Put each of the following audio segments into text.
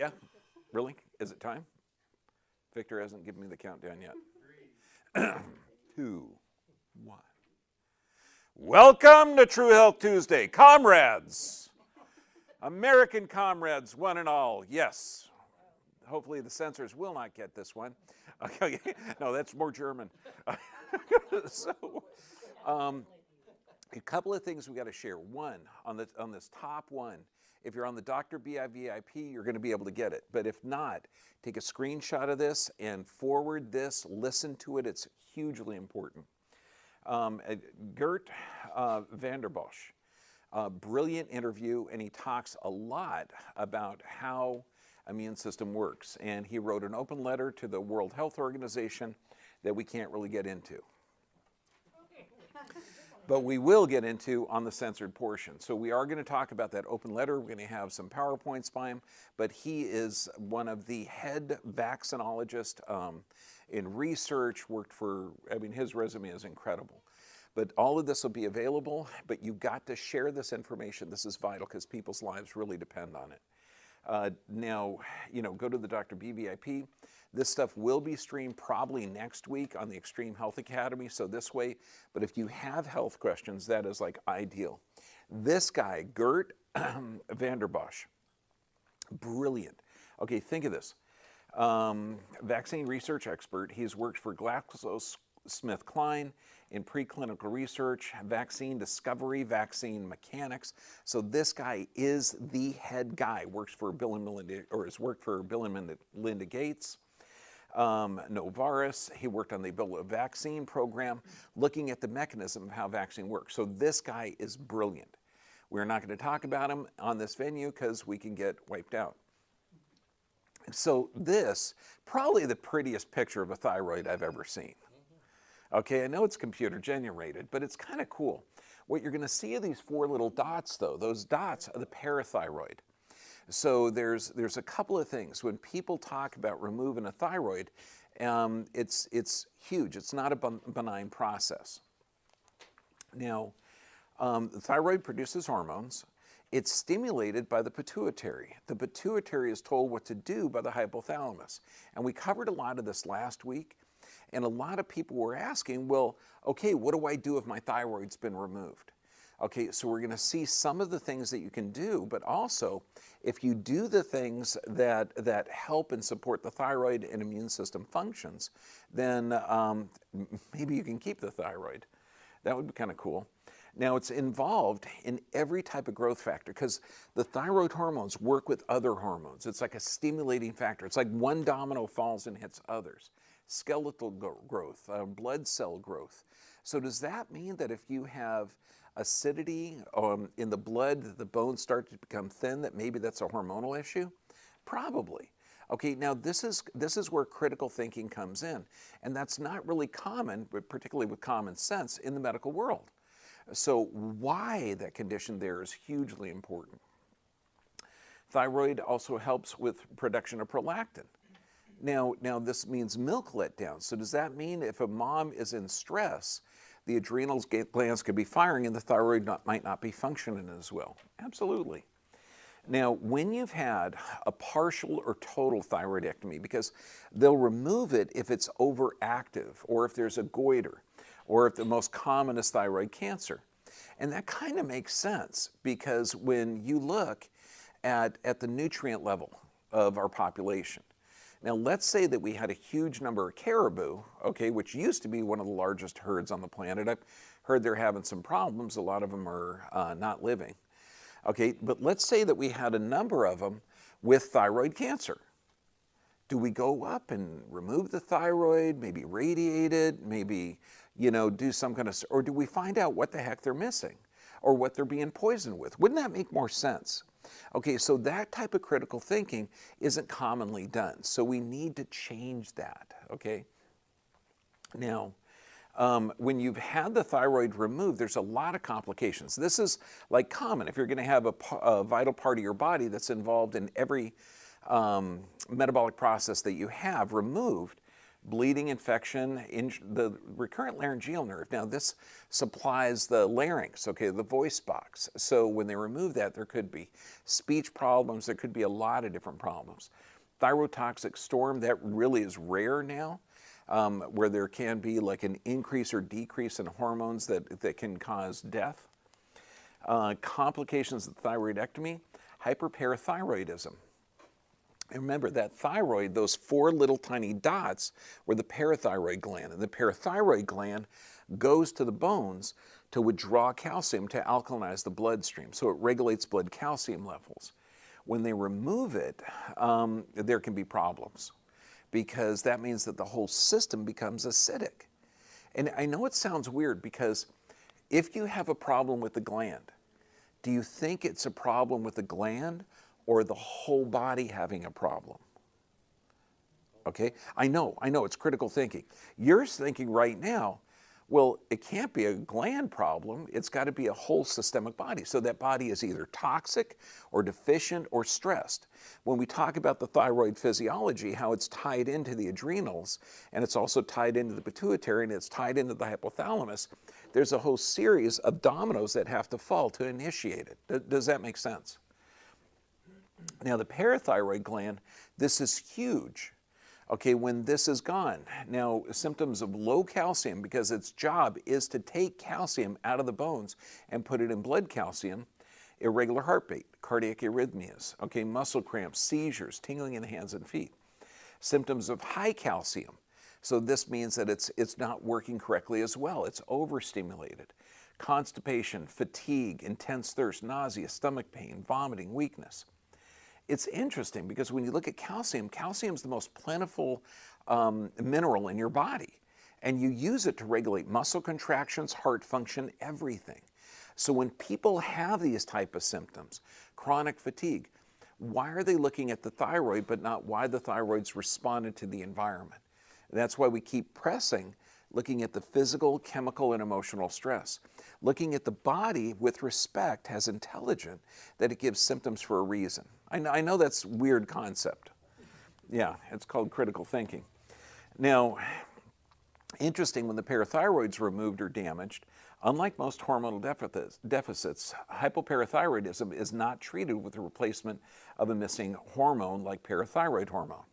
Yeah? Really? Is it time? Victor hasn't given me the countdown yet. 3, 2, 1. Welcome to True Health Tuesday. Comrades, American comrades, one and all. Yes. Hopefully the censors will not get this one. Okay. No, that's more German. So, a couple of things we got to share. One, on this top one, if you're on the Dr. VIP, you're going to be able to get it. But if not, take a screenshot of this and forward this. Listen to it. It's hugely important. Gert Vanderbosch, brilliant interview, and he talks a lot about how immune system works. And he wrote an open letter to the World Health Organization that we can't really get into. But we will get into on the censored portion. So we are going to talk about that open letter. We're going to have some PowerPoints by him, but he is one of the head vaccinologists in research, worked for, I mean, his resume is incredible. But all of this will be available, but you've got to share this information. This is vital because people's lives really depend on it. Now, go to the Dr. BVIP. This stuff will be streamed probably next week on the Extreme Health Academy, so this way. But if you have health questions, that is like ideal. This guy, Gert Vanderbosch, brilliant. Okay, think of this. Vaccine research expert. He's worked for GlaxoSmithKline in preclinical research, vaccine discovery, vaccine mechanics. So this guy is the head guy. Works for Bill and Melinda, or has worked for Bill and Melinda Gates. Novartis, he worked on the Ebola vaccine program, looking at the mechanism of how vaccine works. So this guy is brilliant. We're not going to talk about him on this venue because we can get wiped out. So this, probably the prettiest picture of a thyroid I've ever seen. Okay, I know it's computer generated, but it's kind of cool. What you're going to see are these 4 little dots, though. Those dots are the parathyroid. So there's a couple of things. When people talk about removing a thyroid, it's huge. It's not a benign process. Now, the thyroid produces hormones. It's stimulated by the pituitary. The pituitary is told what to do by the hypothalamus. And we covered a lot of this last week. And a lot of people were asking, well, okay, what do I do if my thyroid's been removed? Okay, so we're going to see some of the things that you can do, but also if you do the things that help and support the thyroid and immune system functions, then maybe you can keep the thyroid. That would be kind of cool. Now, it's involved in every type of growth factor because the thyroid hormones work with other hormones. It's like a stimulating factor. It's like one domino falls and hits others. Skeletal growth, blood cell growth. So does that mean that if you have acidity in the blood, the bones start to become thin, that maybe that's a hormonal issue? Probably. Okay, now this is where critical thinking comes in, and that's not really common, particularly with common sense, in the medical world. So why that condition there is hugely important. Thyroid also helps with production of prolactin. Now this means milk letdown. So does that mean if a mom is in stress, the adrenal glands could be firing and the thyroid might not be functioning as well? Absolutely. Now, when you've had a partial or total thyroidectomy, because they'll remove it if it's overactive or if there's a goiter or if the most common is thyroid cancer. And that kind of makes sense because when you look at the nutrient level of our population, now, let's say that we had a huge number of caribou, okay, which used to be one of the largest herds on the planet. I've heard they're having some problems. A lot of them are not living. Okay, but let's say that we had a number of them with thyroid cancer. Do we go up and remove the thyroid, maybe radiate it, maybe, do some kind of, or do we find out what the heck they're missing or what they're being poisoned with? Wouldn't that make more sense? Okay, so that type of critical thinking isn't commonly done. So we need to change that, okay? Now, when you've had the thyroid removed, there's a lot of complications. This is like common. If you're going to have a vital part of your body that's involved in every metabolic process that you have removed, bleeding, infection, the recurrent laryngeal nerve. Now this supplies the larynx, okay, the voice box. So when they remove that, there could be speech problems, there could be a lot of different problems. Thyrotoxic storm, that really is rare now, where there can be like an increase or decrease in hormones that can cause death. Complications of thyroidectomy, hyperparathyroidism. And remember that thyroid, those 4 little tiny dots were the parathyroid gland. And the parathyroid gland goes to the bones to withdraw calcium to alkalinize the bloodstream. So it regulates blood calcium levels. When they remove it, there can be problems because that means that the whole system becomes acidic. And I know it sounds weird because if you have a problem with the gland, do you think it's a problem with the gland or the whole body having a problem? Okay, I know, it's critical thinking. You're thinking right now, well, it can't be a gland problem, it's got to be a whole systemic body. So that body is either toxic or deficient or stressed. When we talk about the thyroid physiology, how it's tied into the adrenals, and it's also tied into the pituitary, and it's tied into the hypothalamus, there's a whole series of dominoes that have to fall to initiate it. Does that make sense? Now the parathyroid gland, this is huge. Okay, when this is gone, now symptoms of low calcium, because its job is to take calcium out of the bones and put it in blood calcium, irregular heartbeat, cardiac arrhythmias, okay, muscle cramps, seizures, tingling in the hands and feet. Symptoms of high calcium, so this means that it's not working correctly as well, it's overstimulated. Constipation, fatigue, intense thirst, nausea, stomach pain, vomiting, weakness. It's interesting because when you look at calcium, calcium is the most plentiful mineral in your body. And you use it to regulate muscle contractions, heart function, everything. So when people have these type of symptoms, chronic fatigue, why are they looking at the thyroid but not why the thyroid's responded to the environment? And that's why we keep pressing, looking at the physical, chemical, and emotional stress. Looking at the body with respect has intelligent that it gives symptoms for a reason. I know that's a weird concept. Yeah, it's called critical thinking. Now, interesting, when the parathyroid's removed or damaged, unlike most hormonal deficits, hypoparathyroidism is not treated with the replacement of a missing hormone like parathyroid hormone.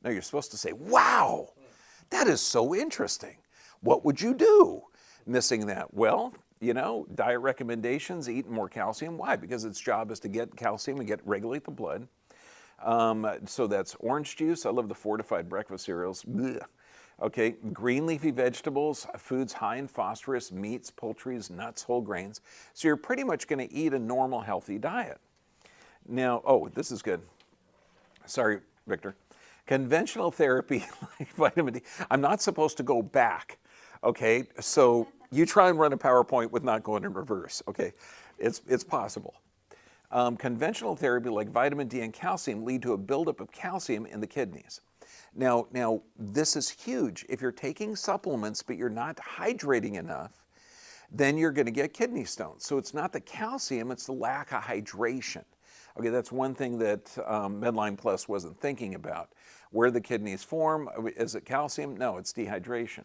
Now you're supposed to say, wow, that is so interesting. What would you do missing that? Well, you know, diet recommendations, eat more calcium. Why? Because its job is to get calcium and regulate the blood. So that's orange juice. I love the fortified breakfast cereals. Blech. Okay, green leafy vegetables, foods high in phosphorus, meats, poultries, nuts, whole grains. So you're pretty much going to eat a normal, healthy diet. Now, oh, this is good. Sorry, Victor. Conventional therapy like vitamin D. I'm not supposed to go back. Okay, so you try and run a PowerPoint with not going in reverse, okay? It's possible. Conventional therapy like vitamin D and calcium lead to a buildup of calcium in the kidneys. Now, this is huge. If you're taking supplements but you're not hydrating enough, then you're going to get kidney stones. So it's not the calcium, it's the lack of hydration. Okay, that's one thing that Medline Plus wasn't thinking about. Where the kidneys form, is it calcium? No, it's dehydration.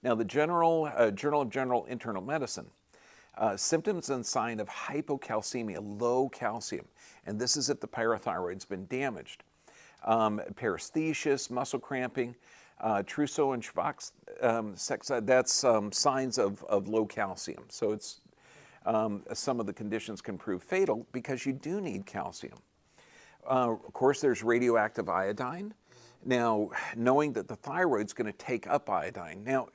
Now, the Journal of General Internal Medicine, symptoms and sign of hypocalcemia, low calcium, and this is if the parathyroid's been damaged. Paresthesias, muscle cramping, Trousseau and Schwach's that's signs of low calcium. So it's some of the conditions can prove fatal because you do need calcium. Of course, there's radioactive iodine. Now, knowing that the thyroid's going to take up iodine. Now,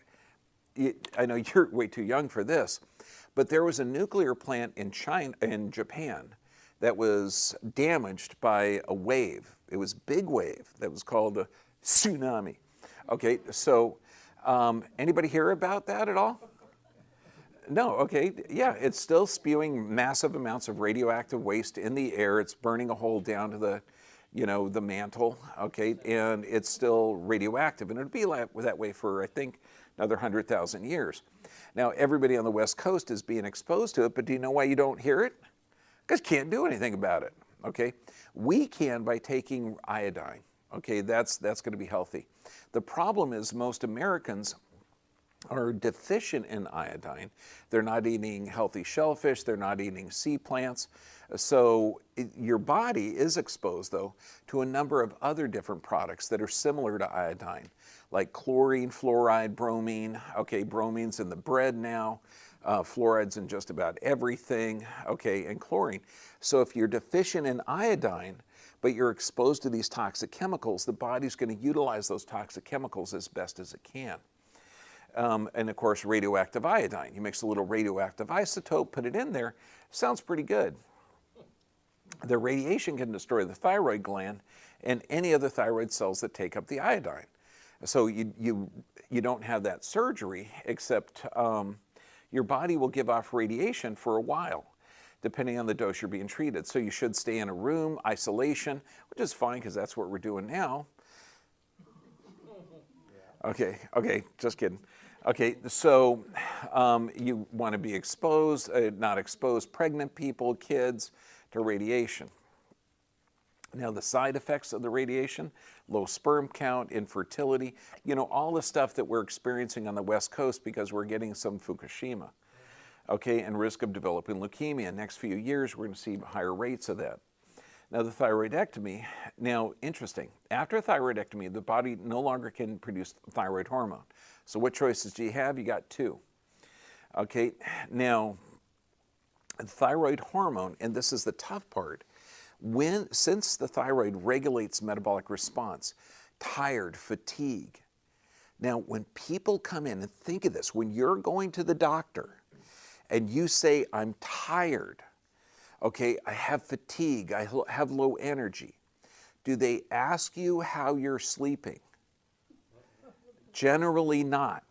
I know you're way too young for this, but there was a nuclear plant in Japan that was damaged by a wave. It was a big wave that was called a tsunami. Okay, so anybody hear about that at all? No, okay, yeah, it's still spewing massive amounts of radioactive waste in the air. It's burning a hole down to the, the mantle, okay, and it's still radioactive. And it'll be that way for, I think, another 100,000 years. Now, everybody on the West Coast is being exposed to it, but do you know why you don't hear it? Because you can't do anything about it, okay? We can by taking iodine, Okay, that's going to be healthy. The problem is most Americans are deficient in iodine. They're not eating healthy shellfish, they're not eating sea plants. So your body is exposed, though, to a number of other different products that are similar to iodine, like chlorine, fluoride, bromine. Okay, bromine's in the bread now. Fluoride's in just about everything. Okay, and chlorine. So if you're deficient in iodine, but you're exposed to these toxic chemicals, the body's going to utilize those toxic chemicals as best as it can. And of course, radioactive iodine. You mix a little radioactive isotope, put it in there, sounds pretty good. The radiation can destroy the thyroid gland and any other thyroid cells that take up the iodine. So you don't have that surgery, except your body will give off radiation for a while, depending on the dose you're being treated. So you should stay in a room, isolation, which is fine because that's what we're doing now. Okay, just kidding. Okay, so you want to be exposed, not exposed pregnant people, kids to radiation. Now the side effects of the radiation, low sperm count, infertility, you know, all the stuff that we're experiencing on the West Coast because we're getting some Fukushima. Okay, and risk of developing leukemia. Next few years, we're going to see higher rates of that. Now the thyroidectomy, now interesting, after a thyroidectomy, the body no longer can produce thyroid hormone. So what choices do you have? You got two. Okay, now thyroid hormone, and this is the tough part, since the thyroid regulates metabolic response, tired, fatigue. Now when people come in, and think of this, when you're going to the doctor and you say, I'm tired, okay, I have fatigue, I have low energy. Do they ask you how you're sleeping? Generally not.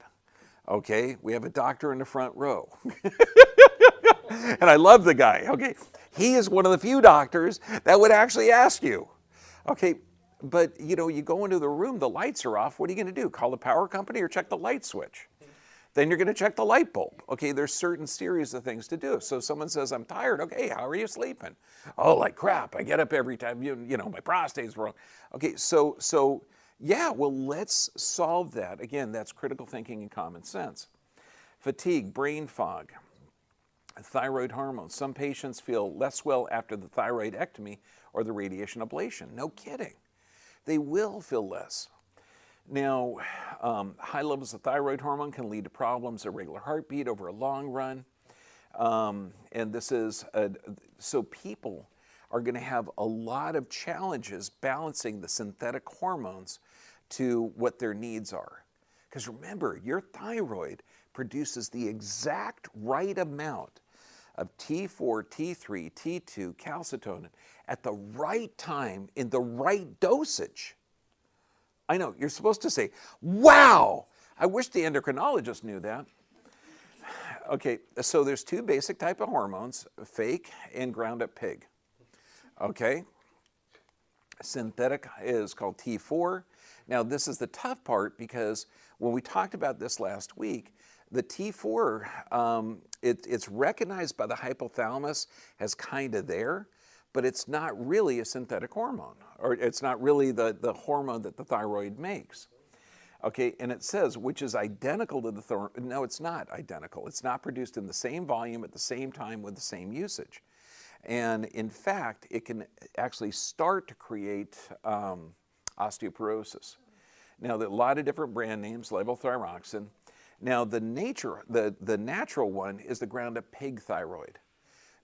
Okay, we have a doctor in the front row. And I love the guy. Okay, he is one of the few doctors that would actually ask you. Okay, but you know, you go into the room, the lights are off. What are you going to do? Call the power company or check the light switch? Then you're going to check the light bulb. Okay, there's certain series of things to do. So if someone says, I'm tired, okay, how are you sleeping? Oh, like crap, I get up every time, you know, my prostate's wrong. Okay, so yeah, well, let's solve that. Again, that's critical thinking and common sense. Fatigue, brain fog, thyroid hormones. Some patients feel less well after the thyroidectomy or the radiation ablation. No kidding. They will feel less. Now, high levels of thyroid hormone can lead to problems, irregular heartbeat over a long run. And this is, so people are going to have a lot of challenges balancing the synthetic hormones to what their needs are. Because remember, your thyroid produces the exact right amount of T4, T3, T2, calcitonin at the right time in the right dosage. I know, you're supposed to say, wow, I wish the endocrinologist knew that. Okay, so there's two basic type of hormones, fake and ground up pig. Okay, synthetic is called T4. Now this is the tough part because when we talked about this last week, the T4, it's recognized by the hypothalamus as kind of there, but it's not really a synthetic hormone, or it's not really the hormone that the thyroid makes. Okay, and it says, which is identical to the thyroid. No, it's not identical. It's not produced in the same volume at the same time with the same usage. And in fact, it can actually start to create osteoporosis. Now, there are a lot of different brand names, levothyroxine. Now, the natural one is the ground up pig thyroid.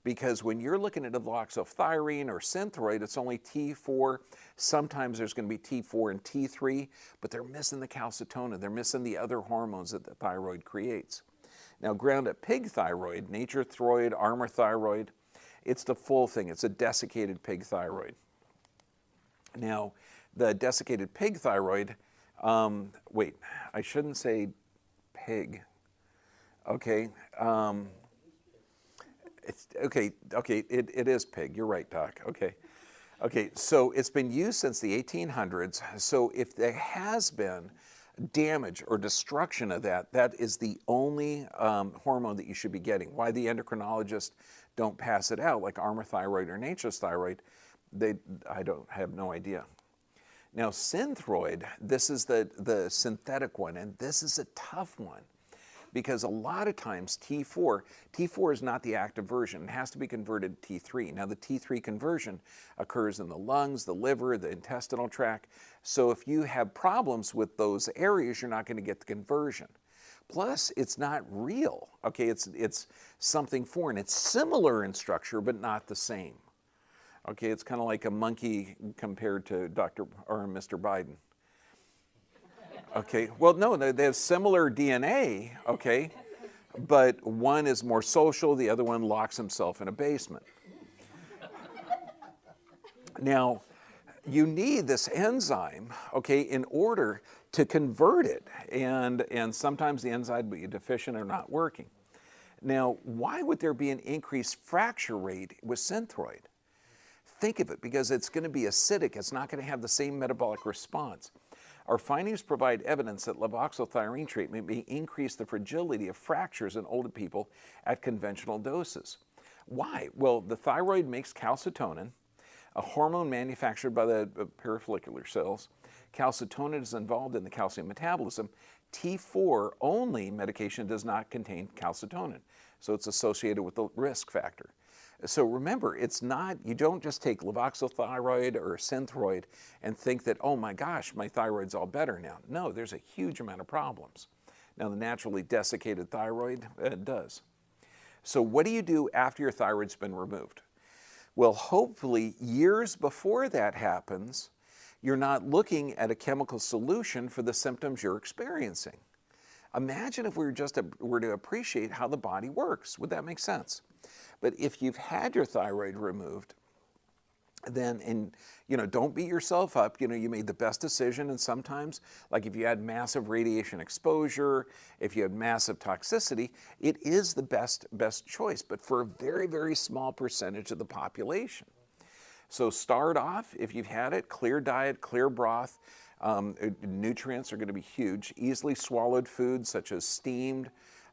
Because when you're looking at avoxothyrene or Synthroid, it's only T4. Sometimes there's going to be T4 and T3, but they're missing the calcitonin. They're missing the other hormones that the thyroid creates. Now, ground up pig thyroid, Nature Throid, Armour Thyroid, it's the full thing. It's a desiccated pig thyroid. Now, the desiccated pig thyroid, wait, I shouldn't say pig. Okay. It is pig. You're right, Doc. Okay, so it's been used since the 1800s. So if there has been damage or destruction of that, that is the only hormone that you should be getting. Why the endocrinologists don't pass it out like Armour Thyroid or Nature's Thyroid, I have no idea. Now, Synthroid, this is the synthetic one, and this is a tough one because a lot of times T4 is not the active version. It has to be converted to T3. Now, the T3 conversion occurs in the lungs, the liver, the intestinal tract. So if you have problems with those areas, you're not going to get the conversion. Plus, it's not real, okay? It's something foreign. It's similar in structure, but not the same. Okay, it's kind of like a monkey compared to Dr. or Mr. Biden. Okay, well, no, they have similar DNA, okay, but one is more social, the other one locks himself in a basement. Now, you need this enzyme, okay, in order to convert it, and sometimes the enzyme be deficient or not working. Now, why would there be an increased fracture rate with Synthroid? Think of it, because it's going to be acidic. It's not going to have the same metabolic response. Our findings provide evidence that levoxyl-thyrene treatment may increase the fragility of fractures in older people at conventional doses. Why? Well, the thyroid makes calcitonin, a hormone manufactured by the perifollicular cells. Calcitonin is involved in the calcium metabolism. T4 only medication does not contain calcitonin, so it's associated with the risk factor. So remember, it's not, you don't just take levoxyl-thyroid or Synthroid and think that, oh my gosh, my thyroid's all better now. No, there's a huge amount of problems. Now, the naturally desiccated thyroid does. So what do you do after your thyroid's been removed? Well, hopefully, years before that happens, you're not looking at a chemical solution for the symptoms you're experiencing. Imagine if we were to appreciate how the body works. Would that make sense? But if you've had your thyroid removed, then, and don't beat yourself up. You made the best decision, and sometimes, like if you had massive radiation exposure, if you had massive toxicity, it is the best choice, but for a very, very small percentage of the population. So start off, if you've had it, clear diet, clear broth. Nutrients are going to be huge. Easily swallowed foods such as steamed,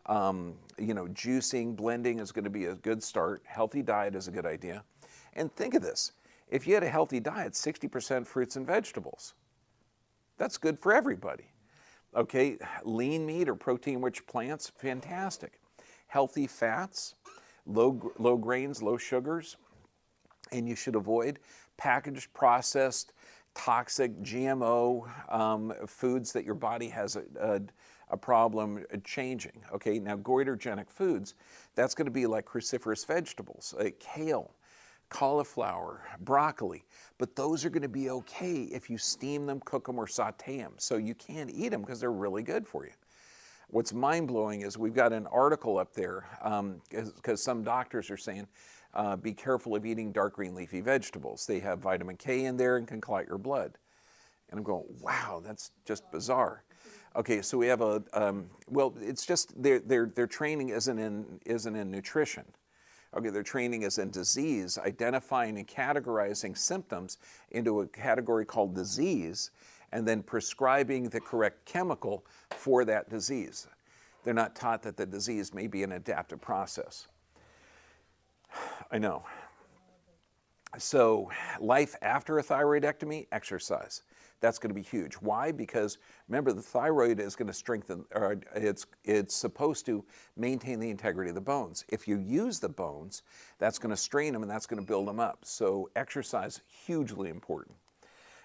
juicing, blending is going to be a good start. Healthy diet is a good idea. And think of this. If you had a healthy diet, 60% fruits and vegetables. That's good for everybody. Okay, lean meat or protein-rich plants, fantastic. Healthy fats, low grains, low sugars. And you should avoid packaged, processed, toxic, GMO foods that your body has a problem changing. Okay, now goitrogenic foods, that's going to be like cruciferous vegetables, like kale, cauliflower, broccoli, but those are going to be okay if you steam them, cook them, or saute them. So you can't eat them because they're really good for you. What's mind-blowing is we've got an article up there because some doctors are saying, be careful of eating dark green leafy vegetables. They have vitamin K in there and can clot your blood. And I'm going, wow, that's just bizarre. Okay, so we have well, it's just their training isn't in nutrition. Okay, their training is in disease, identifying and categorizing symptoms into a category called disease, and then prescribing the correct chemical for that disease. They're not taught that the disease may be an adaptive process. I know. So life after a thyroidectomy, exercise. That's going to be huge. Why? Because remember, the thyroid is going to strengthen, or it's supposed to maintain the integrity of the bones. If you use the bones, that's going to strain them and that's going to build them up. So exercise, hugely important.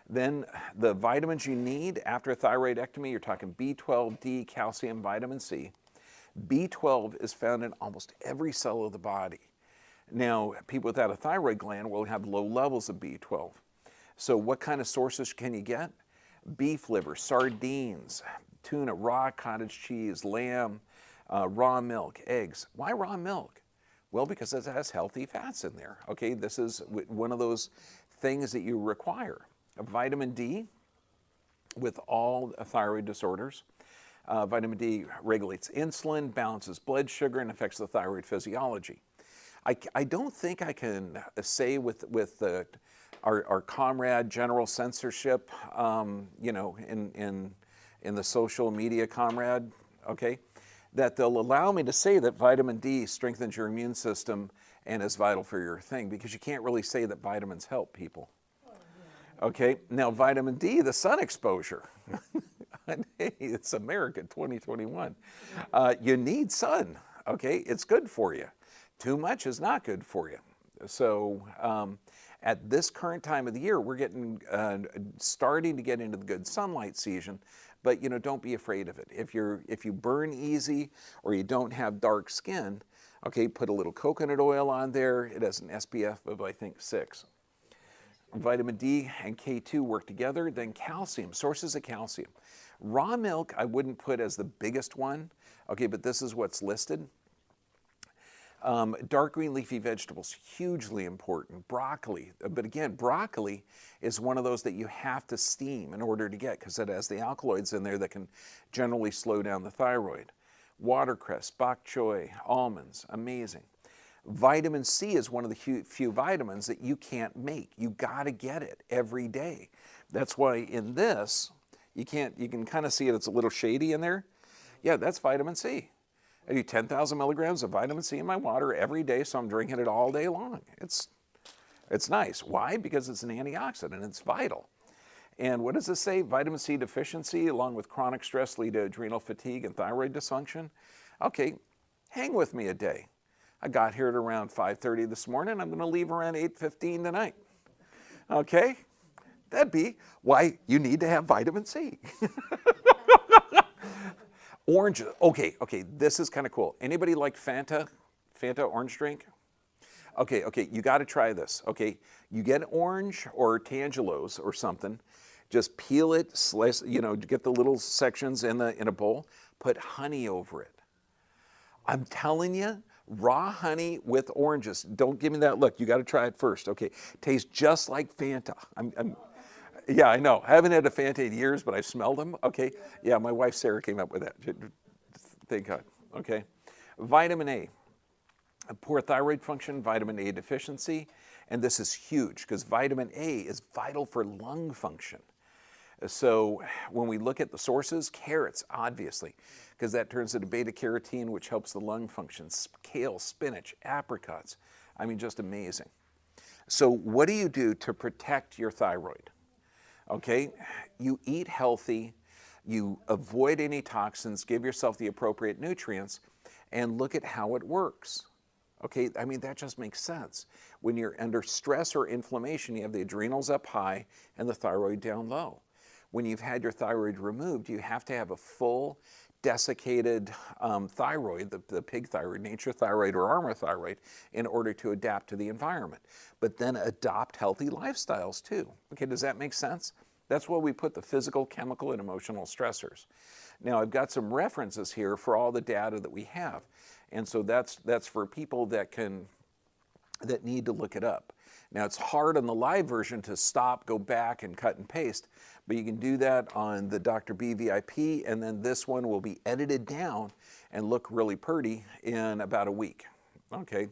Then the vitamins you need after a thyroidectomy, you're talking B12, D, calcium, vitamin C. B12 is found in almost every cell of the body. Now, people without a thyroid gland will have low levels of B12. So what kind of sources can you get? Beef liver, sardines, tuna, raw cottage cheese, lamb, raw milk, eggs. Why raw milk? Well, because it has healthy fats in there. Okay, this is one of those things that you require. Vitamin D with all thyroid disorders. Vitamin D regulates insulin, balances blood sugar, and affects the thyroid physiology. I don't think I can say with our comrade general censorship, in the social media comrade, okay, that they'll allow me to say that vitamin D strengthens your immune system and is vital for your thing, because you can't really say that vitamins help people. Okay, now vitamin D, the sun exposure. Hey, it's America 2021. You need sun, okay? It's good for you. Too much is not good for you. So at this current time of the year, we're getting starting to get into the good sunlight season, but don't be afraid of it. If you burn easy or you don't have dark skin, okay, put a little coconut oil on there. It has an SPF of, I think, 6. Vitamin D and K2 work together. Then calcium, sources of calcium. Raw milk I wouldn't put as the biggest one, okay, but this is what's listed. Dark green leafy vegetables, hugely important. Broccoli, but again, broccoli is one of those that you have to steam in order to get, because it has the alkaloids in there that can generally slow down the thyroid. Watercress, bok choy, almonds, amazing. Vitamin C is one of the few vitamins that you can't make. You got to get it every day. That's why in this, you can kind of see it, it's a little shady in there. Yeah, that's vitamin C. I do 10,000 milligrams of vitamin C in my water every day, so I'm drinking it all day long. It's nice. Why? Because it's an antioxidant, it's vital. And what does this say? Vitamin C deficiency along with chronic stress lead to adrenal fatigue and thyroid dysfunction. Okay, hang with me a day. I got here at around 5:30 this morning. I'm going to leave around 8:15 tonight. Okay? That'd be why you need to have vitamin C. Orange, okay, this is kind of cool. Anybody like Fanta orange drink? Okay, you got to try this, okay? You get orange or Tangelos or something, just peel it, slice, get the little sections in a bowl, put honey over it. I'm telling you, raw honey with oranges. Don't give me that look. You got to try it first, okay? Tastes just like Fanta. Yeah, I know. I haven't had a Fanta in years, but I've smelled them. Okay. Yeah, my wife Sarah came up with that. Thank God. Okay. Vitamin A. Poor thyroid function, vitamin A deficiency. And this is huge because vitamin A is vital for lung function. So when we look at the sources, carrots, obviously, because that turns into beta carotene, which helps the lung function. Kale, spinach, apricots. I mean, just amazing. So what do you do to protect your thyroid? Okay, you eat healthy, you avoid any toxins, give yourself the appropriate nutrients, and look at how it works. Okay, I mean, that just makes sense. When you're under stress or inflammation, you have the adrenals up high and the thyroid down low. When you've had your thyroid removed, you have to have a full desiccated thyroid, the pig thyroid, nature thyroid or armor thyroid, in order to adapt to the environment. But then adopt healthy lifestyles too. Okay, does that make sense? That's where we put the physical, chemical, and emotional stressors. Now I've got some references here for all the data that we have. And so that's for people that need to look it up. Now it's hard on the live version to stop, go back, and cut and paste, but you can do that on the Dr. B VIP, and then this one will be edited down and look really pretty in about a week. Okay.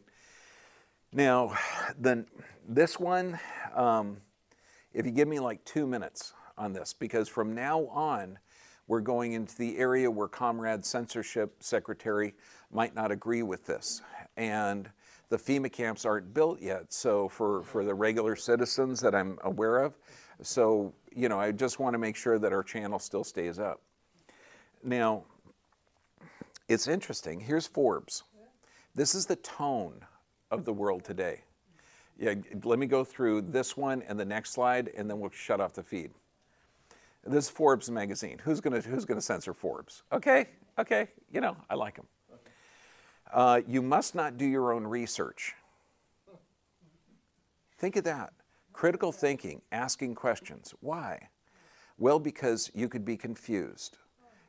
Now, then this one, if you give me like 2 minutes on this, because from now on, we're going into the area where Comrade Censorship Secretary might not agree with this. And the FEMA camps aren't built yet, so for the regular citizens that I'm aware of. So, I just want to make sure that our channel still stays up. Now, it's interesting. Here's Forbes. This is the tone of the world today. Yeah, let me go through this one and the next slide, and then we'll shut off the feed. This is Forbes magazine. Who's gonna censor Forbes? Okay, I like them. You must not do your own research. Think of that. Critical thinking, asking questions. Why? Well, because you could be confused.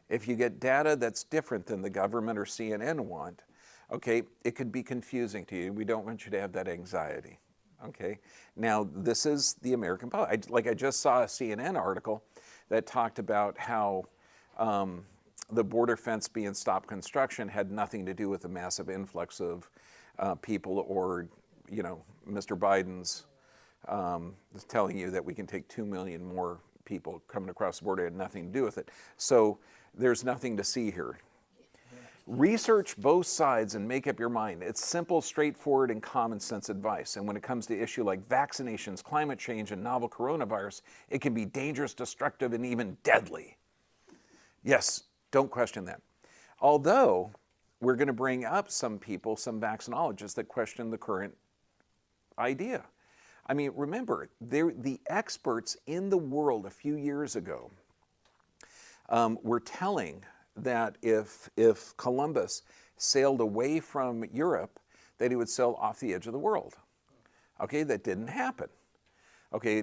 If you get data that's different than the government or CNN want, okay, it could be confusing to you. We don't want you to have that anxiety. Okay. Now, this is the American public. I just saw a CNN article that talked about how the border fence being stopped construction had nothing to do with the massive influx of people or, Mr. Biden's telling you that we can take 2 million more people coming across the border. It had nothing to do with it. So there's nothing to see here. Research both sides and make up your mind. It's simple, straightforward, and common sense advice. And when it comes to issues like vaccinations, climate change, and novel coronavirus, it can be dangerous, destructive, and even deadly. Yes, don't question that. Although, we're going to bring up some people, some vaccinologists that question the current idea. I mean, remember, the experts in the world a few years ago were telling that if Columbus sailed away from Europe, that he would sail off the edge of the world. Okay, that didn't happen. Okay,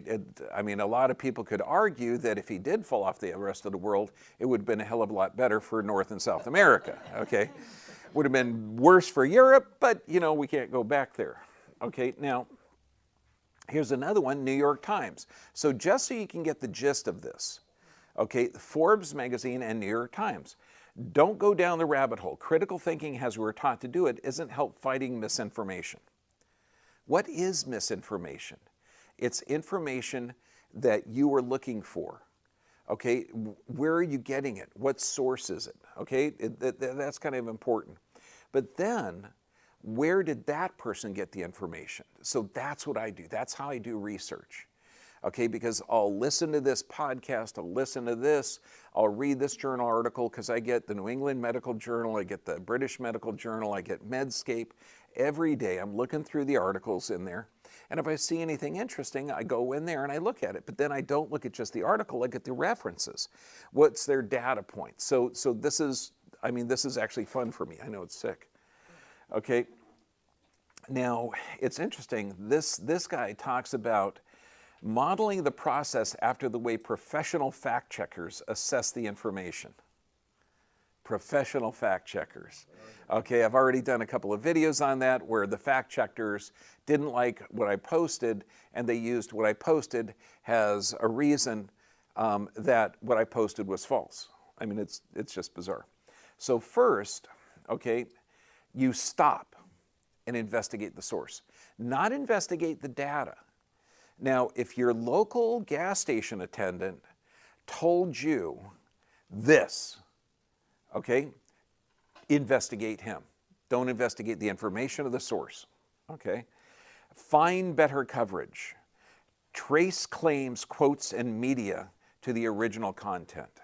I mean, a lot of people could argue that if he did fall off the rest of the world, it would have been a hell of a lot better for North and South America, okay? Would have been worse for Europe, but, you know, we can't go back there. Okay, now, here's another one, New York Times. So just so you can get the gist of this, okay, Forbes magazine and New York Times. Don't go down the rabbit hole. Critical thinking, as we were taught to do it, isn't help fighting misinformation. What is misinformation? It's information that you are looking for. Okay, where are you getting it? What source is it? Okay, that's kind of important. But then, where did that person get the information? So that's what I do. That's how I do research. Okay, because I'll listen to this podcast, I'll listen to this, I'll read this journal article because I get the New England Medical Journal, I get the British Medical Journal, I get Medscape. Every day I'm looking through the articles in there. And if I see anything interesting, I go in there and I look at it. But then I don't look at just the article, I look at the references. What's their data point? So this is, I mean, this is actually fun for me. I know it's sick. Okay. Now, it's interesting. This guy talks about modeling the process after the way professional fact checkers assess the information. Professional fact checkers. Okay, I've already done a couple of videos on that where the fact checkers didn't like what I posted and they used what I posted as a reason that what I posted was false. I mean, it's just bizarre. So first, okay, you stop and investigate the source, not investigate the data. Now, if your local gas station attendant told you this, okay, investigate him. Don't investigate the information of the source, okay? Find better coverage. Trace claims, quotes, and media to the original content.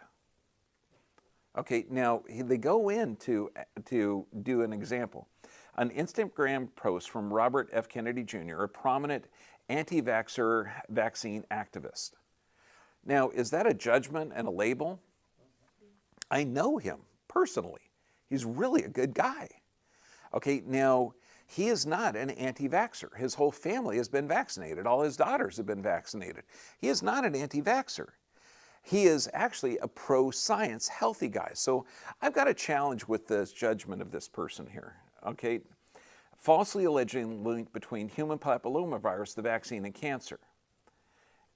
Okay, now they go in to do an example. An Instagram post from Robert F. Kennedy Jr., a prominent anti-vaxxer vaccine activist. Now, is that a judgment and a label? I know him personally. He's really a good guy. Okay, now, he is not an anti-vaxxer. His whole family has been vaccinated. All his daughters have been vaccinated. He is not an anti-vaxxer. He is actually a pro-science, healthy guy. So I've got a challenge with this judgment of this person here, okay? Falsely alleging link between human papillomavirus, the vaccine, and cancer.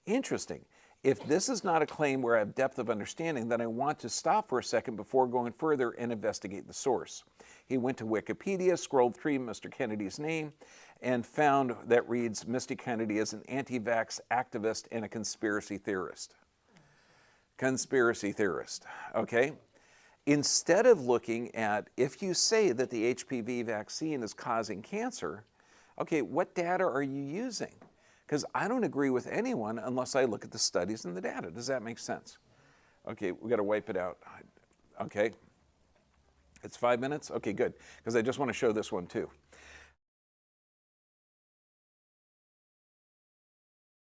Interesting. If this is not a claim where I have depth of understanding, then I want to stop for a second before going further and investigate the source. He went to Wikipedia, scrolled through Mr. Kennedy's name, and found that reads Mr. Kennedy as an anti-vax activist and a conspiracy theorist. Conspiracy theorist, okay? Instead of looking at, if you say that the HPV vaccine is causing cancer, okay, what data are you using? Because I don't agree with anyone unless I look at the studies and the data. Does that make sense? Okay, we got to wipe it out. Okay, it's 5 minutes? Okay, good, because I just want to show this one too.